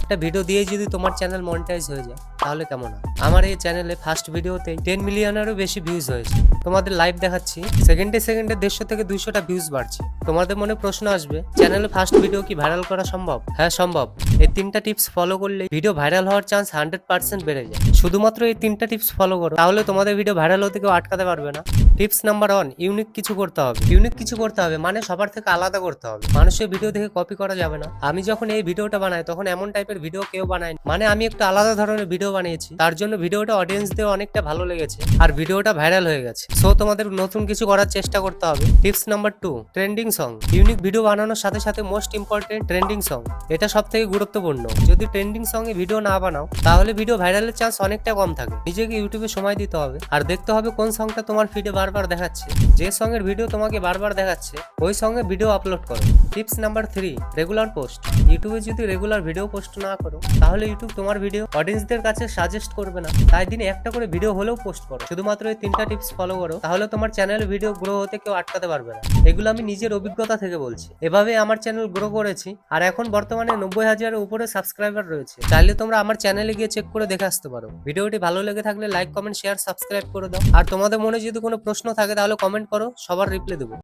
একটা ভিডিও দিয়ে যদি তোমার চ্যানেল মনিটাইজ হয়ে যায় তাহলে কেমন হয়? আমার এই চ্যানেলে ফার্স্ট ভিডিওতে 10 মিলিয়নেরও বেশি ভিউজ হয়েছে। তোমাদের লাইভ দেখাচ্ছি, সেকেন্ডে 150 থেকে 200টা ভিউজ বাড়ছে। তোমাদের মনে প্রশ্ন আসবে, চ্যানেলে ফার্স্ট ভিডিও কি ভাইরাল করা সম্ভব? হ্যাঁ সম্ভব। এই 3টা টিপস ফলো করলে ভিডিও ভাইরাল হওয়ার চান্স 100% বেড়ে যায়। শুধুমাত্র এই 3টা টিপস ফলো করো, তাহলে তোমাদের ভিডিও ভাইরাল হতে কেউ আটকাতে পারবে না। টিপস নাম্বার 1, ইউনিক কিছু করতে হবে। ইউনিক কিছু করতে হবে মানে সবার থেকে আলাদা করতে হবে। মানুষের ভিডিও দেখে কপি করা যাবে না। আমি যখন এই ভিডিওটা বানাই তখন এমন টাইপের ভিডিও কেউ বানায়, মানে আমি একটু আলাদা ধরনের ভিডিও বানিয়েছি, তার জন্য ভিডিওটা অডিয়েন্সদের অনেকটা ভালো লেগেছে আর ভিডিওটা ভাইরাল হয়ে গেছে। সো তোমাদের নতুন কিছু করার চেষ্টা করতে হবে। Tips number 2, trending song. Unique video বানানোর সাথে সাথে মোস্ট ইম্পর্টেন্ট ট্রেন্ডিং সং, এটা সব থেকে গুরুত্বপূর্ণ। যদি ট্রেন্ডিং সং এ ভিডিও না বানাও তাহলে ভিডিও ভাইরালের চান্স অনেকটা কম থাকে। নিজেকে ইউটিউবে সময় দিতে হবে আর দেখতে হবে কোন সংটা তোমার ফিডে বারবার দেখাচ্ছে। যে সং এর ভিডিও তোমাকে বারবার দেখাচ্ছে ওই সং এ ভিডিও আপলোড করো। Tips number 3, regular post. ইউটিউবে যদি রেগুলার ভিডিও পোস্ট না করো তাহলে ইউটিউব তোমার ভিডিও অডিয়েন্সদের কাছে সাজেস্ট করবে না। তাই দিনে একটা করে ভিডিও হলেও পোস্ট করো। শুধুমাত্র এই 3টা টিপস ফলো করো, তাহলে তোমার চ্যানেল ভিডিও গ্রো হতে কেউ আটকাতে পারবে না। এগুলো আমি নিজের অভিজ্ঞতা থেকে বলছি। এভাবে আমার চ্যানেল গ্রো করেছি আর এখন বর্তমানে 90,000-এর উপরে সাবস্ক্রাইবার রয়েছে। চাইলে তোমরা আমার চ্যানেলে গিয়ে চেক করে দেখে আসতে পারো। ভিডিওটি ভালো লেগে থাকলে লাইক, কমেন্ট, শেয়ার, সাবস্ক্রাইব করে দাও। আর তোমাদের মনে যদি কোনো প্রশ্ন থাকে তাহলে কমেন্ট করো, সবার রিপ্লাই দেবো।